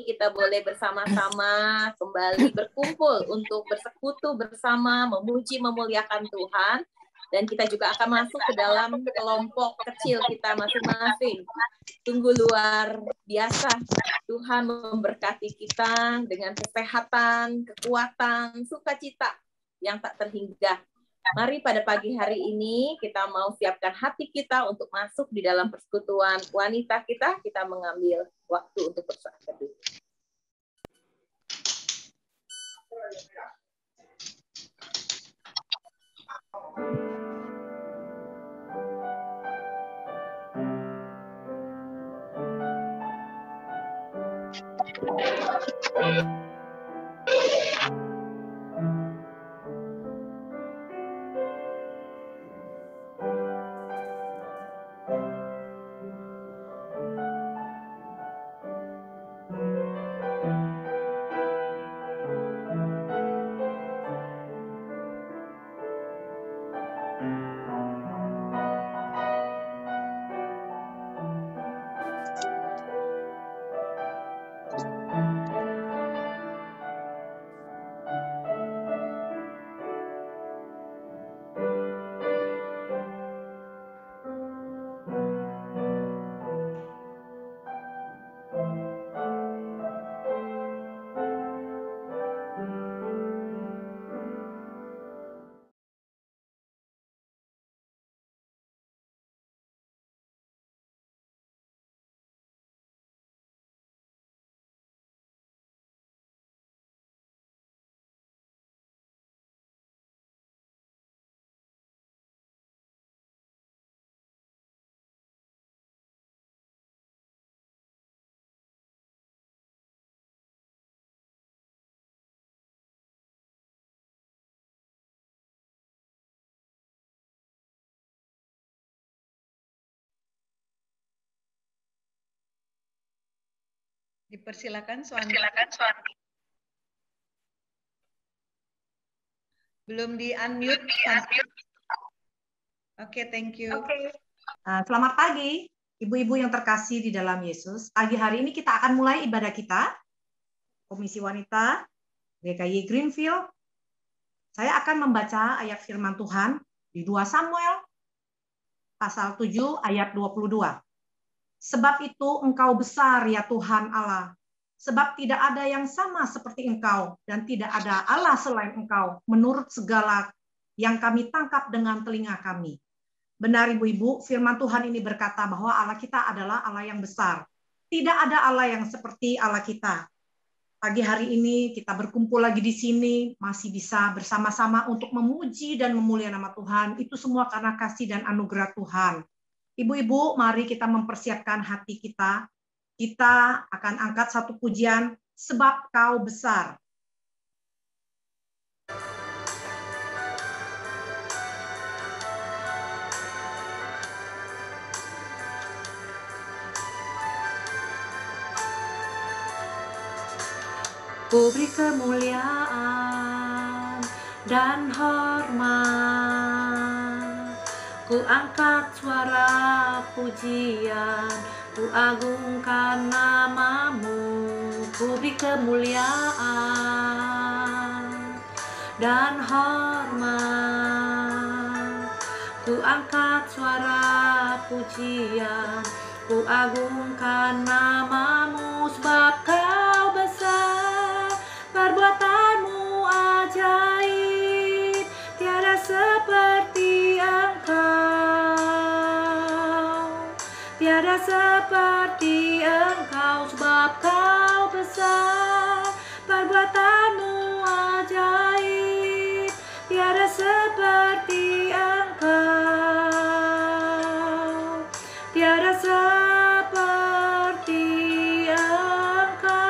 kita boleh bersama-sama kembali berkumpul untuk bersekutu bersama, memuji, memuliakan Tuhan. Dan kita juga akan masuk ke dalam kelompok kecil kita masing-masing. Tunggu luar biasa. Tuhan memberkati kita dengan kesehatan, kekuatan, sukacita yang tak terhingga. Mari pada pagi hari ini kita mau siapkan hati kita untuk masuk di dalam persekutuan wanita kita. Kita mengambil waktu untuk bersaat teduh. Dipersilakan Suwanti. Belum di-unmute. Oke, thank you. Selamat pagi, ibu-ibu yang terkasih di dalam Yesus. Pagi hari ini kita akan mulai ibadah kita, Komisi Wanita, GKI Greenfield. Saya akan membaca ayat firman Tuhan di 2 Samuel, pasal 7, ayat 22. Sebab itu engkau besar ya Tuhan Allah, sebab tidak ada yang sama seperti engkau, dan tidak ada Allah selain engkau, menurut segala yang kami tangkap dengan telinga kami. Benar ibu-ibu, firman Tuhan ini berkata bahwa Allah kita adalah Allah yang besar. Tidak ada Allah yang seperti Allah kita. Pagi hari ini kita berkumpul lagi di sini, masih bisa bersama-sama untuk memuji dan memuliakan nama Tuhan. Itu semua karena kasih dan anugerah Tuhan. Ibu-ibu, mari kita mempersiapkan hati kita. Kita akan angkat satu pujian, sebab kau besar. Ku beri kemuliaan dan hormat, ku angkat suara pujian, ku agungkan namamu. Ku beri kemuliaan dan hormat, ku angkat suara pujian, ku agungkan namamu. Sebab kau besar, perbuatanmu ajaib, tiada seperti engkau, tiada seperti engkau. Sebab kau besar, perbuatanmu ajaib, tiada seperti engkau, tiada seperti engkau.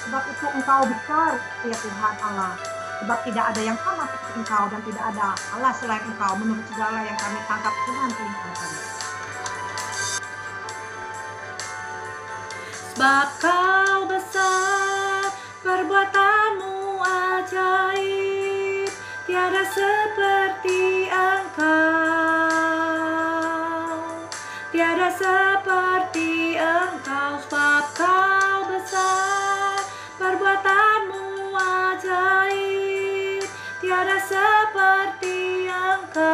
Sebab itu engkau besar ya Tuhan Allah. Sebab tidak ada yang sama seperti engkau, dan tidak ada Allah selain engkau, menurut segala yang kami tangkap dengan telinga kami. Sebab kau besar, perbuatanmu ajaib, tiada seperti engkau, tiada seperti Engkau, sebab Kau besar, perbuatanmu ajaib, tiada seperti Engkau,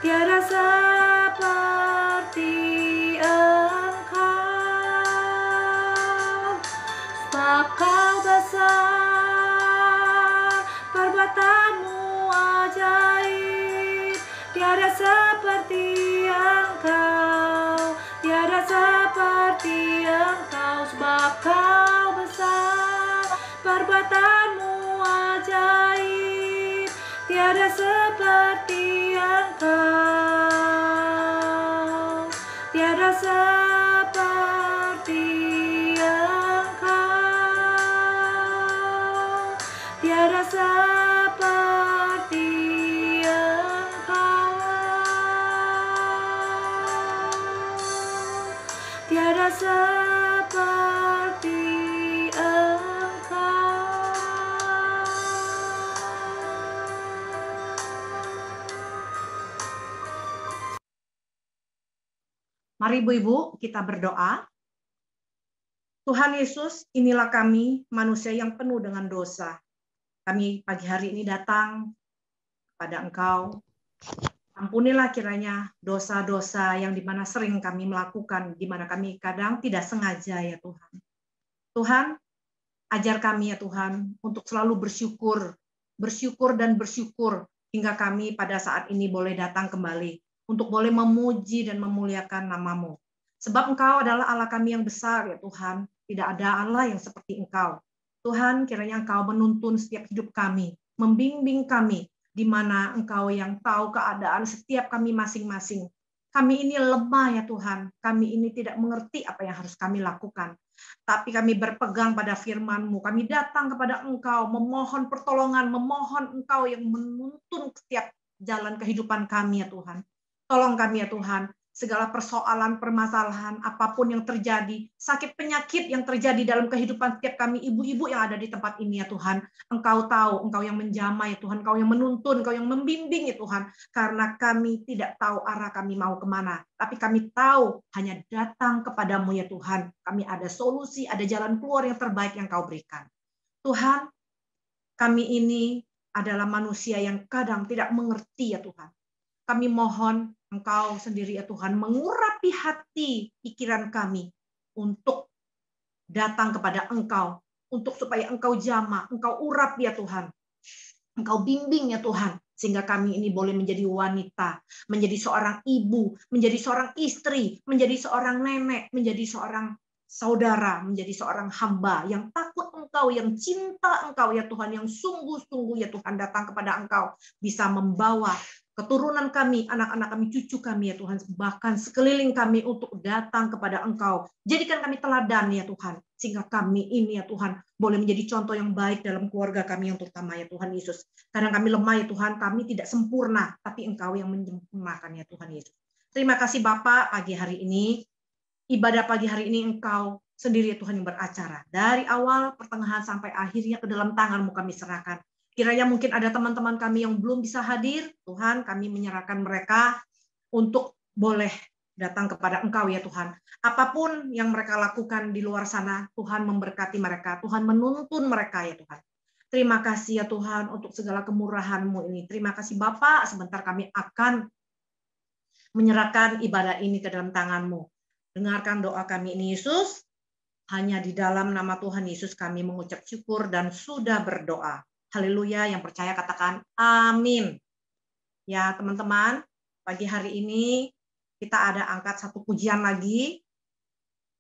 tiada seperti Engkau, sebab Kau besar, perbuatanmu ajaib, tiada seperti Engkau, tiada seperti Engkau, sebab Kau besar, perbuatanmu ajaib, tiada seperti Engkau, tiada seperti Engkau, tiada seperti Engkau, tiada seperti Engkau. Mari ibu-ibu kita berdoa. Tuhan Yesus, inilah kami manusia yang penuh dengan dosa. Kami pagi hari ini datang kepada Engkau. Ampunilah kiranya dosa-dosa yang dimana sering kami melakukan, dimana kami kadang tidak sengaja ya Tuhan. Tuhan, ajar kami ya Tuhan untuk selalu bersyukur dan bersyukur hingga kami pada saat ini boleh datang kembali untuk boleh memuji dan memuliakan nama-Mu. Sebab Engkau adalah Allah kami yang besar ya Tuhan. Tidak ada Allah yang seperti Engkau. Tuhan, kiranya Engkau menuntun setiap hidup kami, membimbing kami, di mana Engkau yang tahu keadaan setiap kami masing-masing. Kami ini lemah ya Tuhan. Kami ini tidak mengerti apa yang harus kami lakukan. Tapi kami berpegang pada firman-Mu. Kami datang kepada Engkau, memohon pertolongan, memohon Engkau yang menuntun setiap jalan kehidupan kami ya Tuhan. Tolong kami ya Tuhan, segala persoalan, permasalahan, apapun yang terjadi, sakit penyakit yang terjadi dalam kehidupan setiap kami ibu-ibu yang ada di tempat ini ya Tuhan. Engkau tahu, Engkau yang menjamah ya Tuhan, Engkau yang menuntun, Engkau yang membimbing ya Tuhan. Karena kami tidak tahu arah kami mau kemana. Tapi kami tahu hanya datang kepadamu ya Tuhan. Kami ada solusi, ada jalan keluar yang terbaik yang Kau berikan. Tuhan, kami ini adalah manusia yang kadang tidak mengerti ya Tuhan. Kami mohon Engkau sendiri ya Tuhan mengurapi hati pikiran kami untuk datang kepada Engkau, untuk supaya Engkau jamah, Engkau urap ya Tuhan. Engkau bimbing ya Tuhan, sehingga kami ini boleh menjadi wanita, menjadi seorang ibu, menjadi seorang istri, menjadi seorang nenek, menjadi seorang saudara, menjadi seorang hamba yang takut Engkau, yang cinta Engkau ya Tuhan, yang sungguh-sungguh ya Tuhan datang kepada Engkau, bisa membawa keturunan kami, anak-anak kami, cucu kami ya Tuhan, bahkan sekeliling kami untuk datang kepada Engkau. Jadikan kami teladan ya Tuhan, sehingga kami ini ya Tuhan boleh menjadi contoh yang baik dalam keluarga kami yang terutama ya Tuhan Yesus. Kadang kami lemah ya Tuhan, kami tidak sempurna, tapi Engkau yang menyempurnakan ya Tuhan Yesus. Terima kasih Bapak pagi hari ini. Ibadah pagi hari ini Engkau sendiri ya Tuhan yang beracara. Dari awal, pertengahan, sampai akhirnya ke dalam tangan-Mu kami serahkan. Kiranya mungkin ada teman-teman kami yang belum bisa hadir, Tuhan kami menyerahkan mereka untuk boleh datang kepada Engkau ya Tuhan. Apapun yang mereka lakukan di luar sana, Tuhan memberkati mereka, Tuhan menuntun mereka ya Tuhan. Terima kasih ya Tuhan untuk segala kemurahan-Mu ini. Terima kasih Bapak, sebentar kami akan menyerahkan ibadah ini ke dalam tangan-Mu. Dengarkan doa kami ini Yesus, hanya di dalam nama Tuhan Yesus kami mengucap syukur dan sudah berdoa. Haleluya, yang percaya katakan amin. Ya teman-teman, pagi hari ini kita ada angkat satu pujian lagi.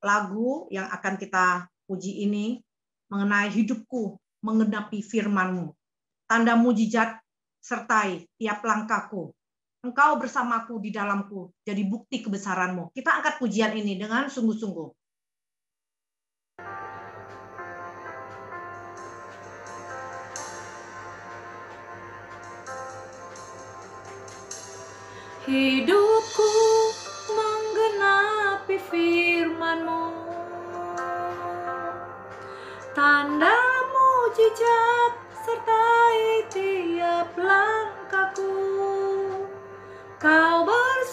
Lagu yang akan kita puji ini mengenai hidupku menggenapi firman-Mu. Tanda mujizat sertai tiap langkahku. Engkau bersamaku di dalamku, jadi bukti kebesaran-Mu. Kita angkat pujian ini dengan sungguh-sungguh. Hidupku menggenapi firman-Mu, tanda mujizat sertai tiap langkahku. Kau bersama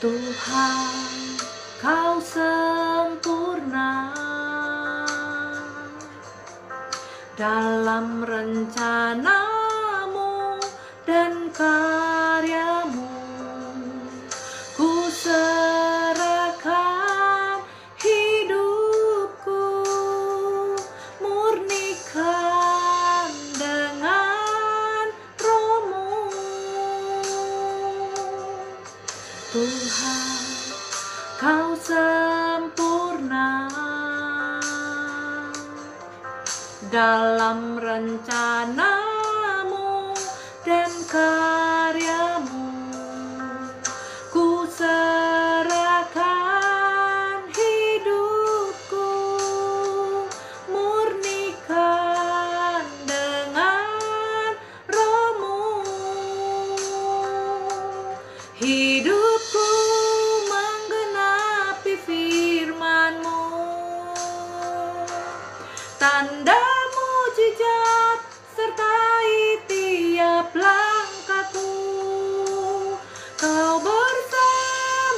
Tuhan, Kau sempurna dalam rencanamu dan karyamu. Ku serahkan hidupku, murnikan dengan roh-Mu. Tuhan, Kau sempurna dalam rencanamu dan karyamu. Ku serahkan hidupku, murnikan dengan roh-Mu. Hidupku menggenapi firman-Mu, tanda mujizat sertai tiap langkahku. Kau bersamaku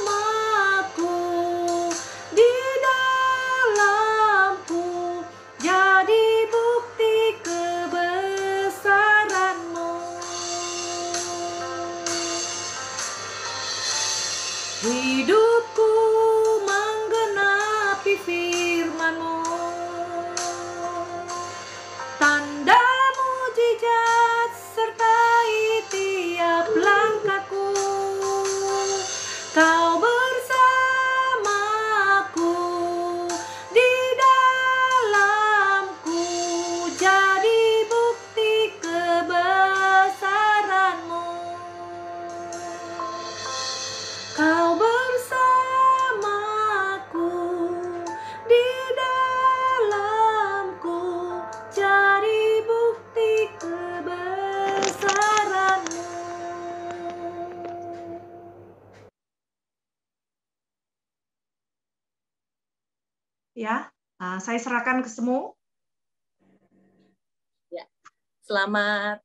di dalamku, jadi bukti kebesaran-Mu. Hidupku menggenapi firman-Mu, tanda mujizat sertai tiap langkahku. Kau bersamaku di dalamku, jadi bukti kebesaran-Mu. Kau bersamaku di dalamku, jadi bukti kebesaran-Mu. Ya, saya serahkan ke semua. Ya. Selamat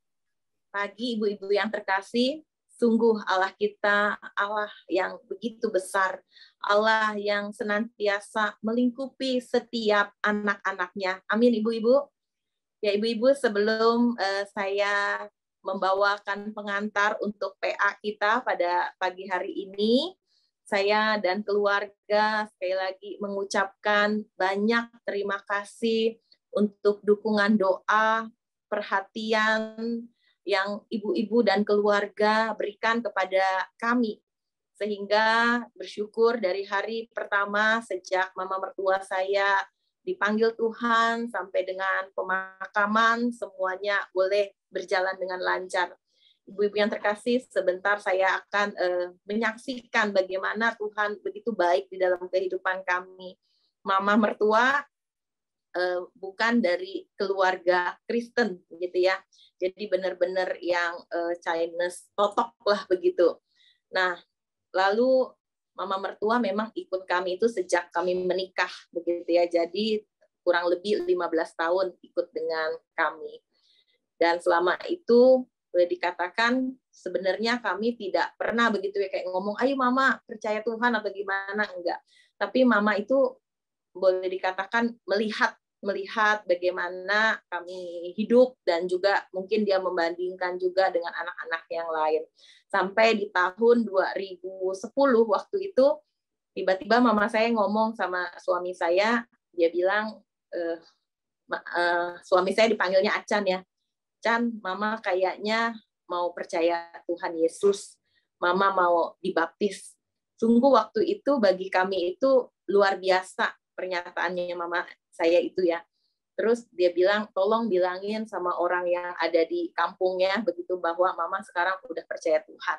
pagi ibu-ibu yang terkasih. Sungguh Allah kita, Allah yang begitu besar, Allah yang senantiasa melingkupi setiap anak-anaknya. Amin ibu-ibu. Ya ibu-ibu, sebelum saya membawakan pengantar untuk PA kita pada pagi hari ini, saya dan keluarga sekali lagi mengucapkan banyak terima kasih untuk dukungan doa, perhatian yang ibu-ibu dan keluarga berikan kepada kami. Sehingga bersyukur dari hari pertama sejak mama mertua saya dipanggil Tuhan sampai dengan pemakaman, semuanya boleh berjalan dengan lancar. Ibu-ibu yang terkasih, sebentar saya akan menyaksikan bagaimana Tuhan begitu baik di dalam kehidupan kami. Mama mertua bukan dari keluarga Kristen, gitu ya. Jadi benar-benar yang Chinese totok lah begitu. Nah, lalu mama mertua memang ikut kami itu sejak kami menikah, begitu ya. Jadi kurang lebih 15 tahun ikut dengan kami. Dan selama itu boleh dikatakan sebenarnya kami tidak pernah begitu ya kayak ngomong, ayo mama percaya Tuhan atau gimana, enggak. Tapi mama itu boleh dikatakan melihat bagaimana kami hidup dan juga mungkin dia membandingkan juga dengan anak-anak yang lain. Sampai di tahun 2010 waktu itu tiba-tiba mama saya ngomong sama suami saya, dia bilang suami saya dipanggilnya Acan ya. Chan, mama kayaknya mau percaya Tuhan Yesus, mama mau dibaptis. Sungguh waktu itu bagi kami itu luar biasa pernyataannya mama saya itu ya. Terus dia bilang, tolong bilangin sama orang yang ada di kampungnya begitu bahwa mama sekarang udah percaya Tuhan.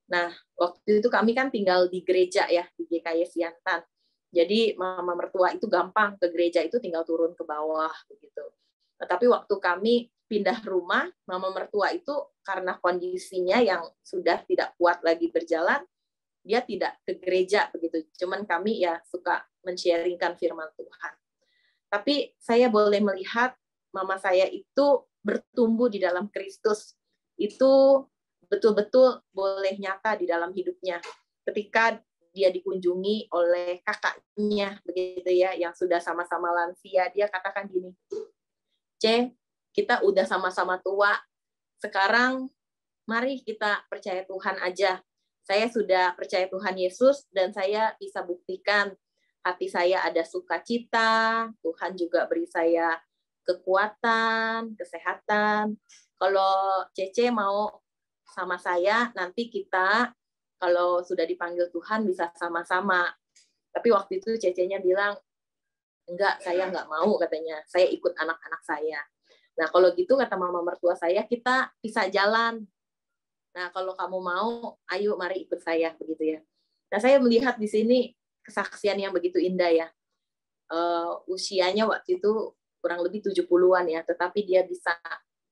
Nah, waktu itu kami kan tinggal di gereja ya, di GKY Siantan. Jadi mama mertua itu gampang ke gereja itu tinggal turun ke bawah begitu. Nah, tapi waktu kami pindah rumah, mama mertua itu karena kondisinya yang sudah tidak kuat lagi berjalan, dia tidak ke gereja begitu. Cuman kami ya suka men-sharingkan firman Tuhan. Tapi saya boleh melihat mama saya itu bertumbuh di dalam Kristus. Itu betul-betul boleh nyata di dalam hidupnya. ketika dia dikunjungi oleh kakaknya begitu ya, yang sudah sama-sama lansia. Dia katakan gini, C, kita udah sama-sama tua, sekarang mari kita percaya Tuhan aja. Saya sudah percaya Tuhan Yesus dan saya bisa buktikan hati saya ada sukacita, Tuhan juga beri saya kekuatan, kesehatan. Kalau Cece mau sama saya, nanti kita kalau sudah dipanggil Tuhan bisa sama-sama. Tapi waktu itu Cece-nya bilang, enggak, saya enggak mau katanya. Saya ikut anak-anak saya. Nah, kalau gitu kata mama mertua saya, kita bisa jalan. Nah, kalau kamu mau, ayo mari ikut saya begitu ya. Nah, saya melihat di sini kesaksian yang begitu indah ya. Usianya waktu itu kurang lebih 70-an ya, tetapi dia bisa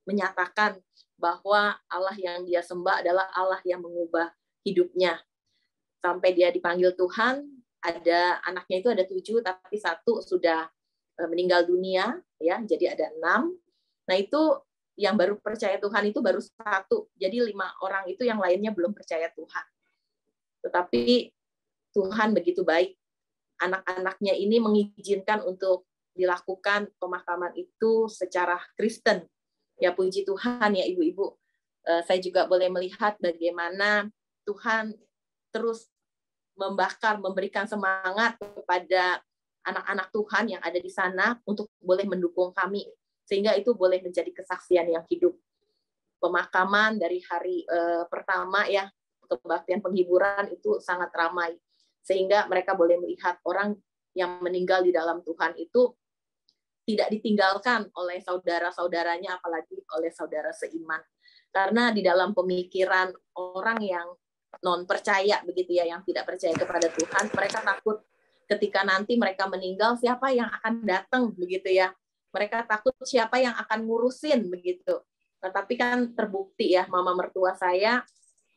menyatakan bahwa Allah yang dia sembah adalah Allah yang mengubah hidupnya. Sampai dia dipanggil Tuhan, ada anaknya itu ada 7, tapi 1 sudah meninggal dunia, ya, jadi ada 6. Nah itu yang baru percaya Tuhan itu baru 1, jadi 5 orang itu yang lainnya belum percaya Tuhan. Tetapi Tuhan begitu baik, anak-anaknya ini mengizinkan untuk dilakukan pemakaman itu secara Kristen. Ya puji Tuhan ya ibu-ibu. Saya juga boleh melihat bagaimana Tuhan terus memberikan semangat kepada anak-anak Tuhan yang ada di sana untuk boleh mendukung kami. Sehingga itu boleh menjadi kesaksian yang hidup. Pemakaman dari hari pertama ya, kebaktian penghiburan itu sangat ramai. Sehingga mereka boleh melihat orang yang meninggal di dalam Tuhan itu tidak ditinggalkan oleh saudara-saudaranya, apalagi oleh saudara seiman. Karena di dalam pemikiran orang yang non percaya begitu ya, yang tidak percaya kepada Tuhan, mereka takut ketika nanti mereka meninggal siapa yang akan datang begitu ya. Mereka takut siapa yang akan ngurusin begitu. Nah, tapi kan terbukti ya, mama mertua saya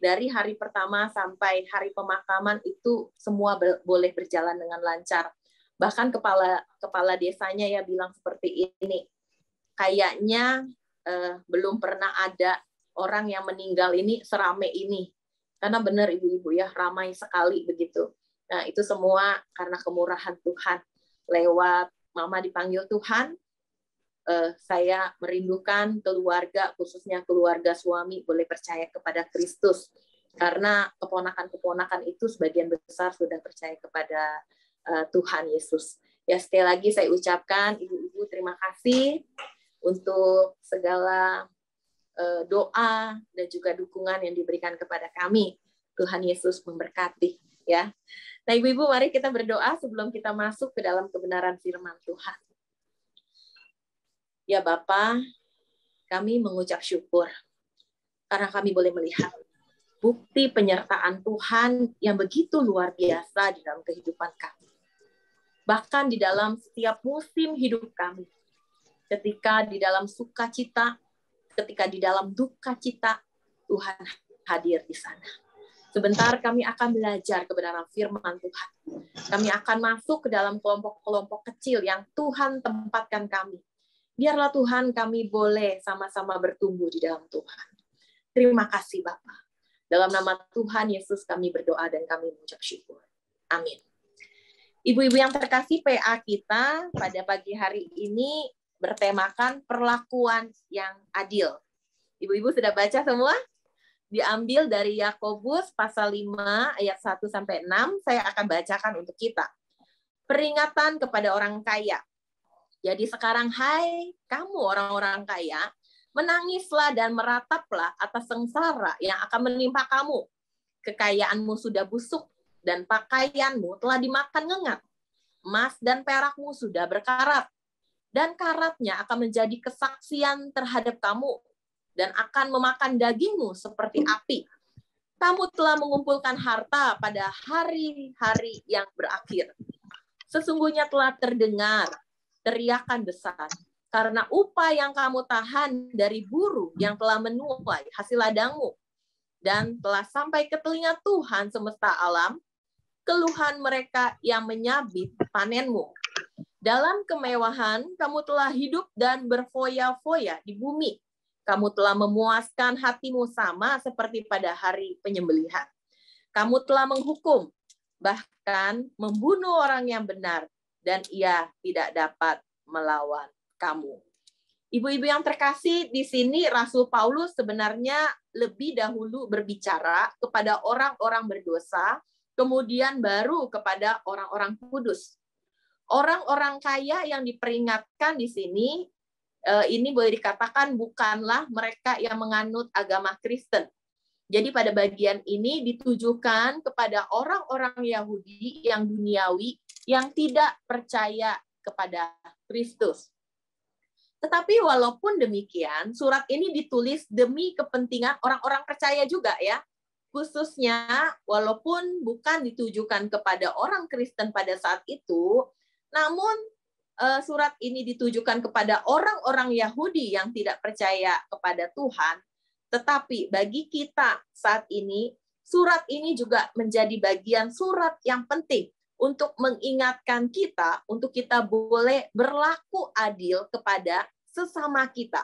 dari hari pertama sampai hari pemakaman itu semua boleh berjalan dengan lancar. Bahkan kepala desanya ya bilang seperti ini, kayaknya belum pernah ada orang yang meninggal ini serame ini. Karena benar ibu-ibu ya, ramai sekali begitu. Nah itu semua karena kemurahan Tuhan. Lewat mama dipanggil Tuhan, saya merindukan keluarga, khususnya keluarga suami, boleh percaya kepada Kristus. Karena keponakan-keponakan itu sebagian besar sudah percaya kepada Tuhan Yesus. Ya sekali lagi saya ucapkan ibu-ibu terima kasih untuk segala doa dan juga dukungan yang diberikan kepada kami. Tuhan Yesus memberkati ya. Nah ibu-ibu mari kita berdoa sebelum kita masuk ke dalam kebenaran firman Tuhan. Ya Bapa, kami mengucap syukur karena kami boleh melihat bukti penyertaan Tuhan yang begitu luar biasa di dalam kehidupan kami. Bahkan di dalam setiap musim hidup kami, ketika di dalam sukacita, ketika di dalam duka cita, Tuhan hadir di sana. Sebentar kami akan belajar kebenaran firman Tuhan. Kami akan masuk ke dalam kelompok-kelompok kecil yang Tuhan tempatkan kami. Biarlah Tuhan kami boleh sama-sama bertumbuh di dalam Tuhan. Terima kasih Bapa. Dalam nama Tuhan Yesus kami berdoa dan kami mengucap syukur. Amin. Ibu-ibu yang terkasih, PA kita pada pagi hari ini bertemakan perlakuan yang adil. Ibu-ibu sudah baca semua? Diambil dari Yakobus pasal 5 ayat 1 sampai 6. Saya akan bacakan untuk kita. Peringatan kepada orang kaya. Jadi sekarang hai kamu orang-orang kaya, menangislah dan merataplah atas sengsara yang akan menimpa kamu. Kekayaanmu sudah busuk dan pakaianmu telah dimakan ngengat. Emas dan perakmu sudah berkarat. Dan karatnya akan menjadi kesaksian terhadap kamu dan akan memakan dagingmu seperti api. Kamu telah mengumpulkan harta pada hari-hari yang berakhir. Sesungguhnya telah terdengar teriakan besar karena upah yang kamu tahan dari buruh yang telah menuai hasil ladangmu dan telah sampai ke telinga Tuhan semesta alam keluhan mereka yang menyabit panenmu. Dalam kemewahan kamu telah hidup dan berfoya-foya di bumi. Kamu telah memuaskan hatimu sama seperti pada hari penyembelihan. Kamu telah menghukum, bahkan membunuh orang yang benar, dan ia tidak dapat melawan kamu. Ibu-ibu yang terkasih, di sini Rasul Paulus sebenarnya lebih dahulu berbicara kepada orang-orang berdosa, kemudian baru kepada orang-orang kudus. Orang-orang kaya yang diperingatkan di sini, ini boleh dikatakan bukanlah mereka yang menganut agama Kristen. Jadi pada bagian ini ditujukan kepada orang-orang Yahudi yang duniawi yang tidak percaya kepada Kristus. Tetapi walaupun demikian, surat ini ditulis demi kepentingan orang-orang percaya juga ya. Khususnya walaupun bukan ditujukan kepada orang Kristen pada saat itu, namun surat ini ditujukan kepada orang-orang Yahudi yang tidak percaya kepada Tuhan. Tetapi bagi kita saat ini, surat ini juga menjadi bagian surat yang penting untuk mengingatkan kita, untuk kita boleh berlaku adil kepada sesama kita.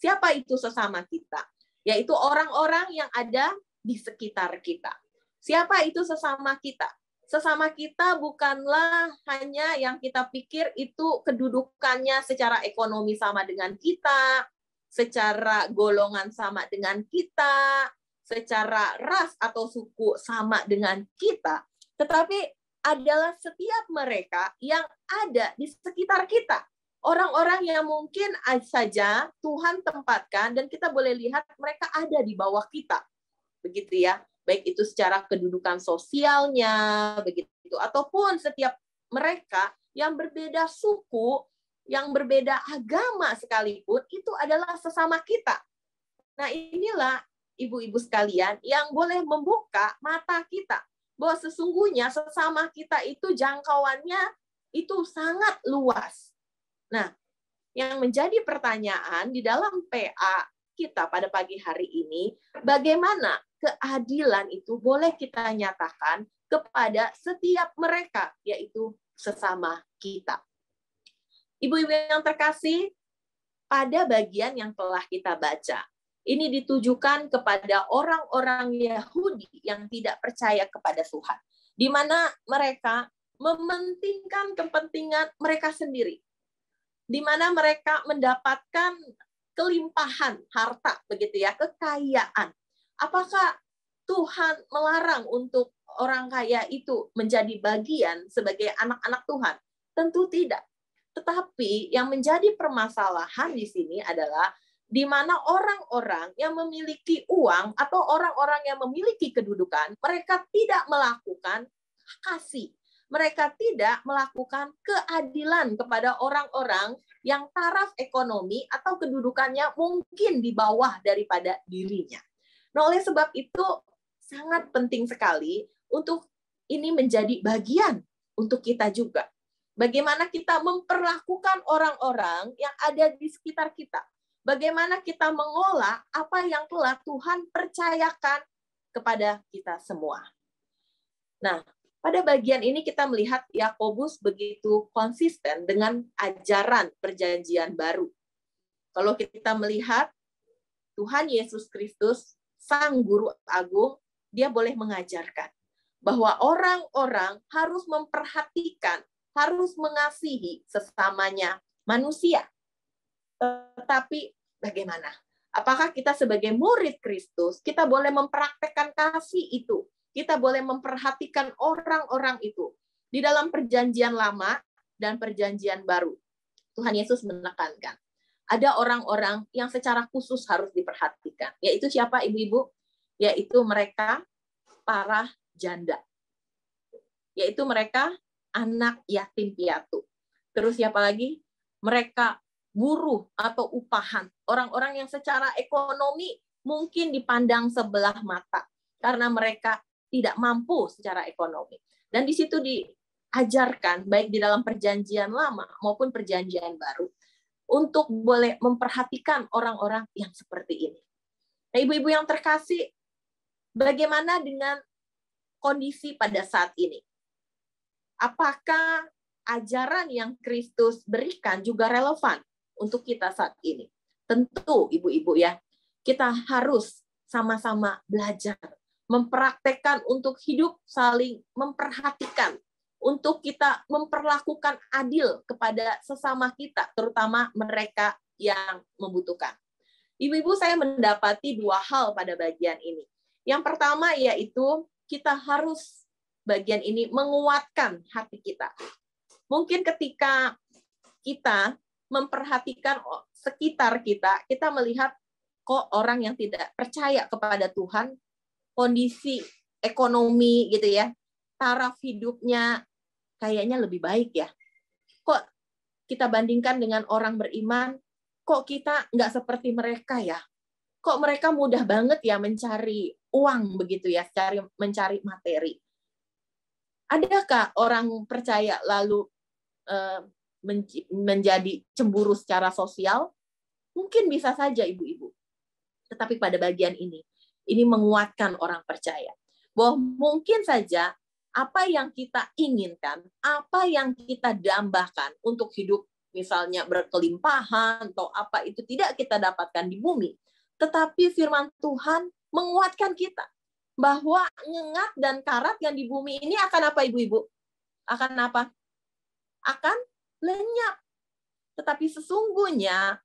Siapa itu sesama kita? Yaitu orang-orang yang ada di sekitar kita. Siapa itu sesama kita? Sesama kita bukanlah hanya yang kita pikir itu kedudukannya secara ekonomi sama dengan kita, secara golongan sama dengan kita, secara ras atau suku sama dengan kita, tetapi adalah setiap mereka yang ada di sekitar kita. Orang-orang yang mungkin saja Tuhan tempatkan dan kita boleh lihat mereka ada di bawah kita. Begitu ya. Baik itu secara kedudukan sosialnya, begitu, ataupun setiap mereka yang berbeda suku, yang berbeda agama sekalipun, itu adalah sesama kita. Nah, inilah ibu-ibu sekalian yang boleh membuka mata kita bahwa sesungguhnya sesama kita itu jangkauannya itu sangat luas. Nah, yang menjadi pertanyaan di dalam PA kita pada pagi hari ini, bagaimana keadilan itu boleh kita nyatakan kepada setiap mereka, yaitu sesama kita. Ibu-ibu yang terkasih, pada bagian yang telah kita baca, ini ditujukan kepada orang-orang Yahudi yang tidak percaya kepada Tuhan, di mana mereka mementingkan kepentingan mereka sendiri, di mana mereka mendapatkan kelimpahan harta, begitu ya, kekayaan. Apakah Tuhan melarang untuk orang kaya itu menjadi bagian sebagai anak-anak Tuhan? Tentu tidak. Tetapi yang menjadi permasalahan di sini adalah di mana orang-orang yang memiliki uang atau orang-orang yang memiliki kedudukan, mereka tidak melakukan kasih. Mereka tidak melakukan keadilan kepada orang-orang yang taraf ekonomi atau kedudukannya mungkin di bawah daripada dirinya. Nah, oleh sebab itu sangat penting sekali untuk ini menjadi bagian untuk kita juga. Bagaimana kita memperlakukan orang-orang yang ada di sekitar kita. Bagaimana kita mengolah apa yang telah Tuhan percayakan kepada kita semua. Nah, pada bagian ini kita melihat Yakobus begitu konsisten dengan ajaran perjanjian baru. Kalau kita melihat Tuhan Yesus Kristus, Sang Guru Agung, dia boleh mengajarkan bahwa orang-orang harus memperhatikan, harus mengasihi sesamanya manusia. Tetapi bagaimana? Apakah kita sebagai murid Kristus, kita boleh mempraktekkan kasih itu? Kita boleh memperhatikan orang-orang itu. Di dalam perjanjian lama dan perjanjian baru, Tuhan Yesus menekankan, ada orang-orang yang secara khusus harus diperhatikan. Yaitu siapa, ibu-ibu? Yaitu mereka para janda. Yaitu mereka anak yatim piatu. Terus siapa lagi? Mereka buruh atau upahan. Orang-orang yang secara ekonomi mungkin dipandang sebelah mata. Karena mereka tidak mampu secara ekonomi. Dan di situ diajarkan, baik di dalam perjanjian lama maupun perjanjian baru, untuk boleh memperhatikan orang-orang yang seperti ini. Nah, ibu-ibu yang terkasih, bagaimana dengan kondisi pada saat ini? Apakah ajaran yang Kristus berikan juga relevan untuk kita saat ini? Tentu, ibu-ibu ya, kita harus sama-sama belajar, mempraktekkan untuk hidup saling memperhatikan, untuk kita memperlakukan adil kepada sesama kita, terutama mereka yang membutuhkan. Ibu-ibu, saya mendapati dua hal pada bagian ini. Yang pertama yaitu kita harus bagian ini menguatkan hati kita. Mungkin ketika kita memperhatikan sekitar kita, kita melihat kok orang yang tidak percaya kepada Tuhan, kondisi ekonomi gitu ya, taraf hidupnya kayaknya lebih baik ya. Kok kita bandingkan dengan orang beriman, kok kita nggak seperti mereka ya? Kok mereka mudah banget ya mencari uang begitu ya, mencari materi. Adakah orang percaya lalu menjadi cemburu secara sosial? Mungkin bisa saja ibu-ibu. Tetapi pada bagian ini menguatkan orang percaya. Bahwa mungkin saja apa yang kita inginkan, apa yang kita dambakan untuk hidup, misalnya berkelimpahan atau apa itu tidak kita dapatkan di bumi. Tetapi firman Tuhan menguatkan kita bahwa ngengat dan karat yang di bumi ini akan apa ibu-ibu? Akan apa? Akan lenyap. Tetapi sesungguhnya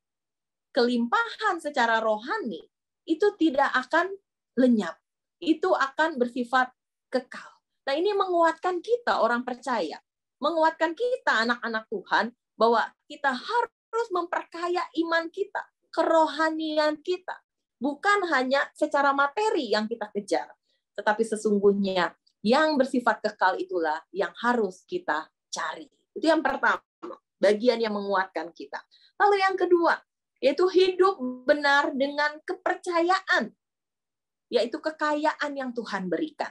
kelimpahan secara rohani itu tidak akan lenyap. Itu akan bersifat kekal. Nah, ini menguatkan kita orang percaya. Menguatkan kita anak-anak Tuhan bahwa kita harus memperkaya iman kita, kerohanian kita. Bukan hanya secara materi yang kita kejar, tetapi sesungguhnya yang bersifat kekal itulah yang harus kita cari. Itu yang pertama, bagian yang menguatkan kita. Lalu yang kedua, yaitu hidup benar dengan kepercayaan, yaitu kekayaan yang Tuhan berikan.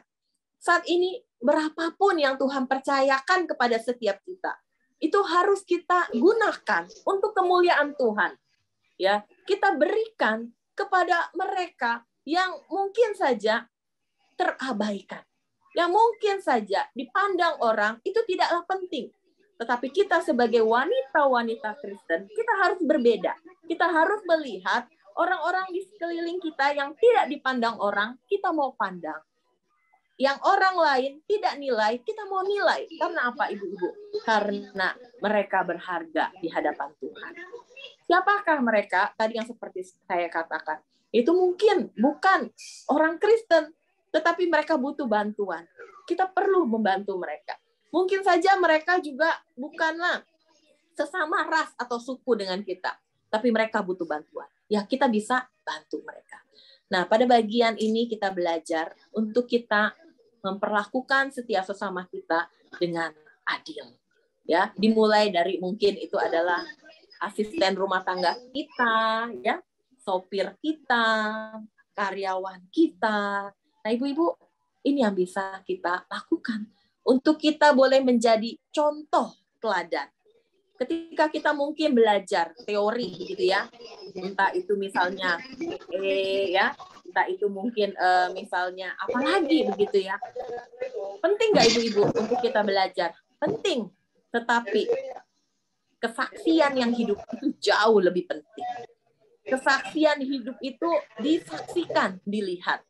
Saat ini, berapapun yang Tuhan percayakan kepada setiap kita, itu harus kita gunakan untuk kemuliaan Tuhan. Ya, kita berikan kepada mereka yang mungkin saja terabaikan, yang mungkin saja dipandang orang itu tidaklah penting. Tetapi kita sebagai wanita-wanita Kristen, kita harus berbeda. Kita harus melihat orang-orang di sekeliling kita yang tidak dipandang orang, kita mau pandang. Yang orang lain tidak nilai, kita mau nilai. Karena apa, ibu-ibu? Karena mereka berharga di hadapan Tuhan. Siapakah mereka? Tadi yang seperti saya katakan. Itu mungkin bukan orang Kristen, tetapi mereka butuh bantuan. Kita perlu membantu mereka. Mungkin saja mereka juga bukanlah sesama ras atau suku dengan kita, tapi mereka butuh bantuan. Ya, kita bisa bantu mereka. Nah, pada bagian ini kita belajar untuk kita memperlakukan setiap sesama kita dengan adil. Ya, dimulai dari mungkin itu adalah asisten rumah tangga kita, ya, sopir kita, karyawan kita. Nah, ibu-ibu, ini yang bisa kita lakukan untuk kita boleh menjadi contoh teladan. Ketika kita mungkin belajar teori gitu ya, entah itu misalnya ya, entah itu mungkin misalnya apalagi begitu ya. Penting nggak ibu-ibu untuk kita belajar? Penting, tetapi kesaksian yang hidup itu jauh lebih penting. Kesaksian hidup itu disaksikan, dilihat.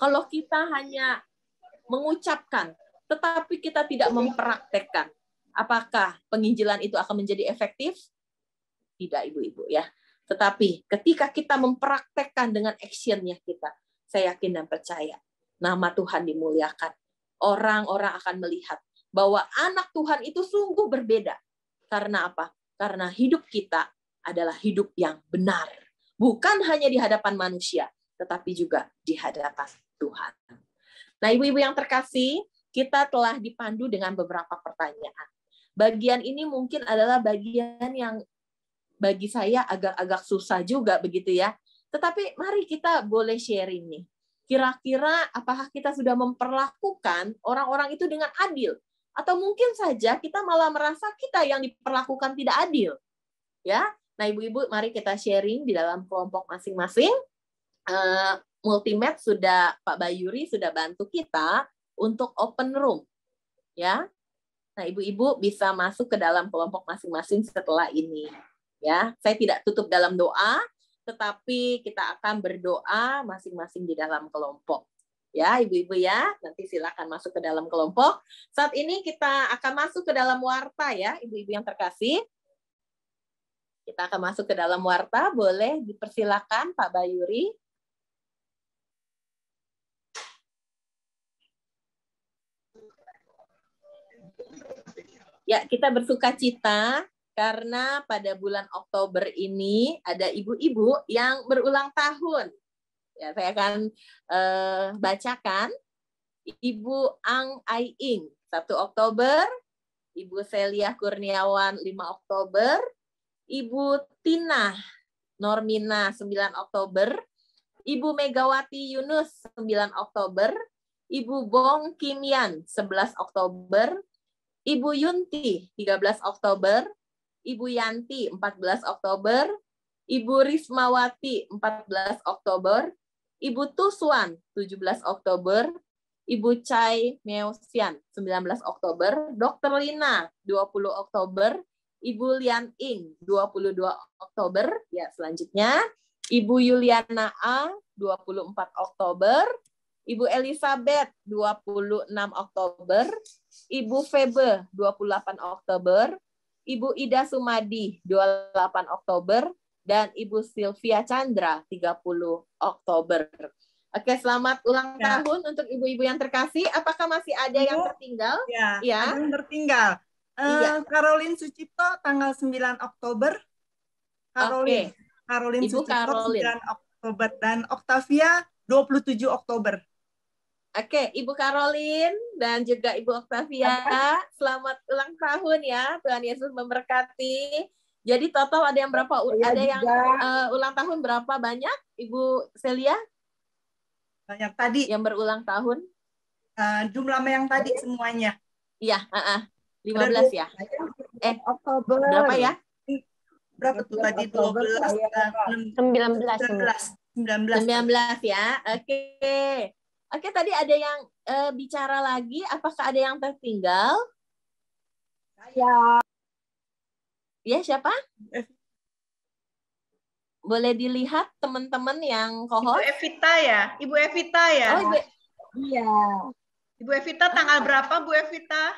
Kalau kita hanya mengucapkan, tetapi kita tidak mempraktekkan, apakah penginjilan itu akan menjadi efektif? Tidak, ibu-ibu ya. Tetapi ketika kita mempraktekkan dengan action-nya kita, saya yakin dan percaya, nama Tuhan dimuliakan. Orang-orang akan melihat bahwa anak Tuhan itu sungguh berbeda. Karena apa? Karena hidup kita adalah hidup yang benar. Bukan hanya di hadapan manusia, tetapi juga di hadapan Tuhan. Nah, ibu-ibu yang terkasih, kita telah dipandu dengan beberapa pertanyaan. Bagian ini mungkin adalah bagian yang bagi saya agak-agak susah juga begitu ya. Tetapi mari kita boleh sharing nih. Kira-kira apakah kita sudah memperlakukan orang-orang itu dengan adil? Atau mungkin saja kita malah merasa kita yang diperlakukan tidak adil. Ya. Nah, ibu-ibu mari kita sharing di dalam kelompok masing-masing. Multimed sudah, Pak Bayuri sudah bantu kita untuk open room. Ya. Nah, ibu-ibu bisa masuk ke dalam kelompok masing-masing setelah ini. Ya, saya tidak tutup dalam doa, tetapi kita akan berdoa masing-masing di dalam kelompok. Ya, ibu-ibu ya, nanti silakan masuk ke dalam kelompok. Saat ini kita akan masuk ke dalam warta ya, ibu-ibu yang terkasih. Kita akan masuk ke dalam warta, boleh dipersilakan Pak Bayuri. Ya, kita bersuka cita karena pada bulan Oktober ini ada ibu-ibu yang berulang tahun. Ya, saya akan bacakan. Ibu Ang Ai Ing 1 Oktober, Ibu Celia Kurniawan 5 Oktober, Ibu Tina Normina 9 Oktober, Ibu Megawati Yunus 9 Oktober, Ibu Bong Kimian 11 Oktober, Ibu Yunti 13 Oktober, Ibu Yanti 14 Oktober, Ibu Rismawati 14 Oktober, Ibu Tuswan 17 Oktober, Ibu Chai Meosian 19 Oktober, Dr. Lina 20 Oktober, Ibu Lian Ing 22 Oktober, ya selanjutnya Ibu Yuliana A 24 Oktober, Ibu Elizabeth 26 Oktober, Ibu Febe 28 Oktober, Ibu Ida Sumadi 28 Oktober, dan Ibu Sylvia Chandra 30 Oktober. Oke, selamat ulang tahun untuk ibu-ibu yang terkasih. Apakah masih ada yang tertinggal? Ya, Ya. ada yang tertinggal. Iya. Caroline Sucipto tanggal 9 Oktober. Caroline. Oke. Caroline Ibu Sucipto Caroline. 9 Oktober dan Octavia 27 Oktober. Oke, Ibu Caroline dan juga Ibu Octavia, selamat ulang tahun ya. Tuhan Yesus memberkati. Jadi total ada yang berapa? Ada yang ulang tahun berapa banyak, Ibu Celia? Yang tadi. Yang berulang tahun? Jumlah yang tadi semuanya. Iya, 15 ya. Oktober. Berapa ya? Berapa tuh tadi? 12, 19 ya. Oke, tadi ada yang bicara lagi. Apakah ada yang tertinggal? Saya. Ya, siapa? Boleh dilihat teman-teman yang Ibu co-host? Evita ya? Ibu Evita ya? Oh, Ibu. Iya. Ibu Evita tanggal berapa Bu Evita?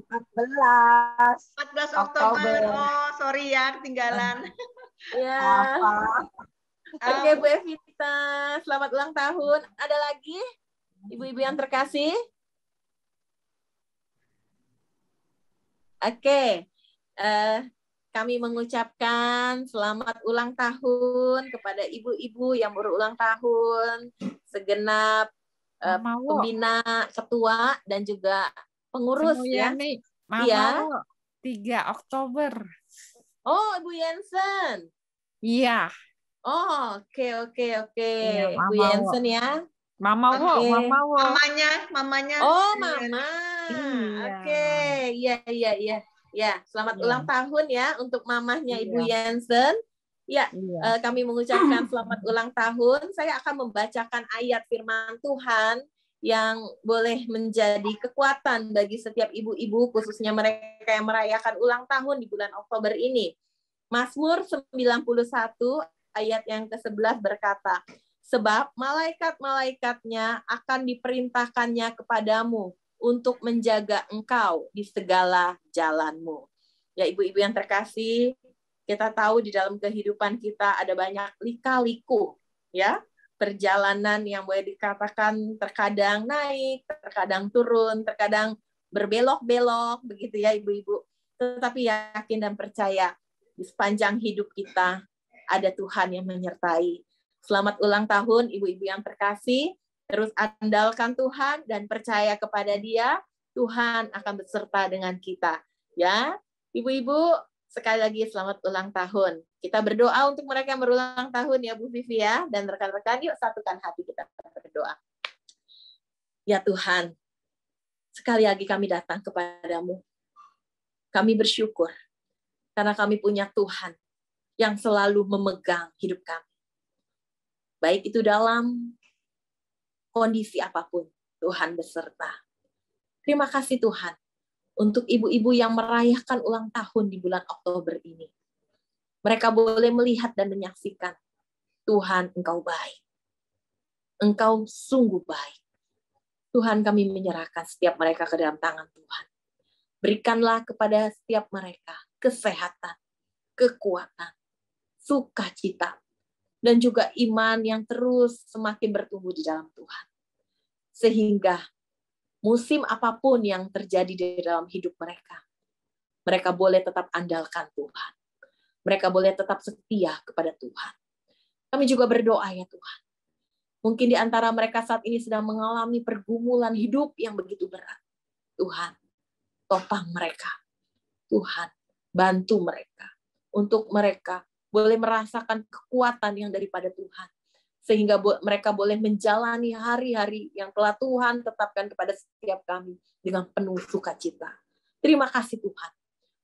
14 Oktober. Oh, sorry ya ketinggalan. Ya. Oke, Bu Evita, selamat ulang tahun. Ada lagi ibu-ibu yang terkasih? Oke. Kami mengucapkan selamat ulang tahun kepada ibu-ibu yang berulang tahun, segenap pembina, ketua, dan juga pengurus ya. Mama 3 Oktober. Oh, Ibu Jensen. Iya. Oh, oke. Iya, Ibu Jensen ya. Mama wo. Mamanya. Oh, Mama. Iya. Oke, iya. Ya, selamat ulang tahun ya untuk mamahnya Ibu Jensen. Ya, kami mengucapkan selamat ulang tahun. Saya akan membacakan ayat firman Tuhan yang boleh menjadi kekuatan bagi setiap ibu-ibu, khususnya mereka yang merayakan ulang tahun di bulan Oktober ini. Mazmur 91 ayat yang ke-11 berkata, sebab malaikat-malaikatnya akan diperintahkannya kepadamu untuk menjaga engkau di segala jalanmu. Ya, ibu-ibu yang terkasih, kita tahu di dalam kehidupan kita ada banyak lika-liku, ya, perjalanan yang boleh dikatakan terkadang naik, terkadang turun, terkadang berbelok-belok, begitu ya ibu-ibu. Tetapi yakin dan percaya di sepanjang hidup kita ada Tuhan yang menyertai. Selamat ulang tahun ibu-ibu yang terkasih. Terus andalkan Tuhan dan percaya kepada Dia, Tuhan akan beserta dengan kita. Ya, ibu-ibu, sekali lagi selamat ulang tahun. Kita berdoa untuk mereka yang berulang tahun ya Bu Vivi ya, dan rekan-rekan yuk satukan hati kita berdoa. Ya Tuhan, sekali lagi kami datang kepadamu. Kami bersyukur karena kami punya Tuhan yang selalu memegang hidup kami. Baik itu dalam kondisi apapun, Tuhan beserta. Terima kasih Tuhan untuk ibu-ibu yang merayakan ulang tahun di bulan Oktober ini. Mereka boleh melihat dan menyaksikan, Tuhan Engkau baik. Engkau sungguh baik. Tuhan, kami menyerahkan setiap mereka ke dalam tangan Tuhan. Berikanlah kepada setiap mereka kesehatan, kekuatan, sukacita, dan juga iman yang terus semakin bertumbuh di dalam Tuhan. Sehingga musim apapun yang terjadi di dalam hidup mereka, mereka boleh tetap andalkan Tuhan. Mereka boleh tetap setia kepada Tuhan. Kami juga berdoa ya Tuhan. Mungkin di antara mereka saat ini sedang mengalami pergumulan hidup yang begitu berat. Tuhan, topang mereka. Tuhan, bantu mereka. Untuk mereka boleh merasakan kekuatan yang daripada Tuhan. Sehingga mereka boleh menjalani hari-hari yang telah Tuhan tetapkan kepada setiap kami dengan penuh sukacita. Terima kasih Tuhan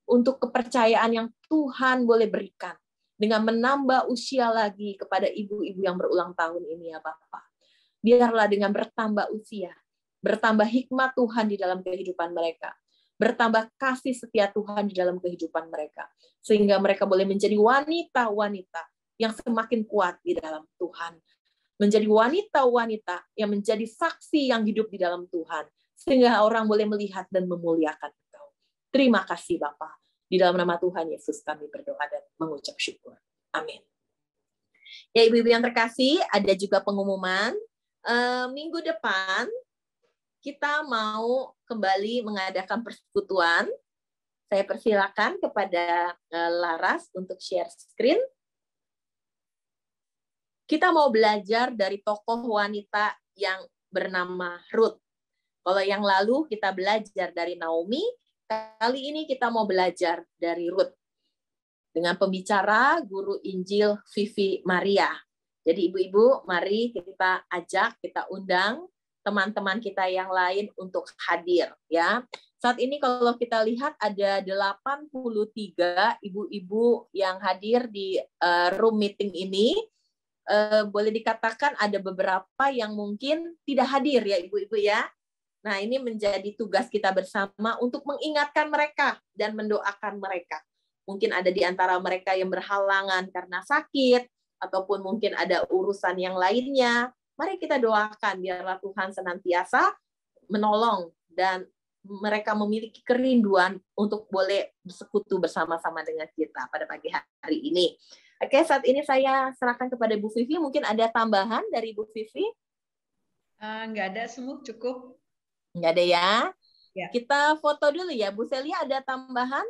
untuk kepercayaan yang Tuhan boleh berikan dengan menambah usia lagi kepada ibu-ibu yang berulang tahun ini ya Bapak. Biarlah dengan bertambah usia, bertambah hikmat Tuhan di dalam kehidupan mereka, bertambah kasih setia Tuhan di dalam kehidupan mereka, sehingga mereka boleh menjadi wanita-wanita yang semakin kuat di dalam Tuhan, menjadi wanita-wanita yang menjadi saksi yang hidup di dalam Tuhan, sehingga orang boleh melihat dan memuliakan Engkau. Terima kasih Bapa. Di dalam nama Tuhan Yesus kami berdoa dan mengucap syukur. Amin. Ya ibu-ibu yang terkasih, ada juga pengumuman. Minggu depan kita mau kembali mengadakan persekutuan. Saya persilakan kepada Laras untuk share screen. Kita mau belajar dari tokoh wanita yang bernama Ruth. Kalau yang lalu kita belajar dari Naomi, kali ini kita mau belajar dari Ruth. Dengan pembicara Guru Injil Vivi Maria. Jadi ibu-ibu, mari kita ajak, kita undang teman-teman kita yang lain untuk hadir. Ya. Saat ini kalau kita lihat ada 83 ibu-ibu yang hadir di room meeting ini. Boleh dikatakan ada beberapa yang mungkin tidak hadir ya ibu-ibu ya. Nah, ini menjadi tugas kita bersama untuk mengingatkan mereka dan mendoakan mereka. Mungkin ada di antara mereka yang berhalangan karena sakit, ataupun mungkin ada urusan yang lainnya. Mari kita doakan, biarlah Tuhan senantiasa menolong dan mereka memiliki kerinduan untuk boleh bersekutu bersama-sama dengan kita pada pagi hari ini. Oke, saat ini saya serahkan kepada Bu Vivi. Mungkin ada tambahan dari Bu Vivi? Nggak ada, semua cukup. Nggak ada ya? Ya. Kita foto dulu ya. Bu Celia ada tambahan?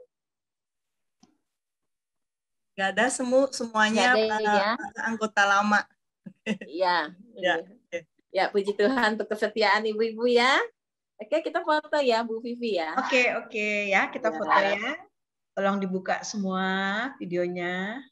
Nggak ada, semuanya Nggak ada, ya? anggota lama. Iya. Ya. Ya, puji Tuhan untuk kesetiaan ibu-ibu ya. Oke, kita foto ya Bu Vivi ya. Oke ya, kita foto ya. Tolong dibuka semua videonya.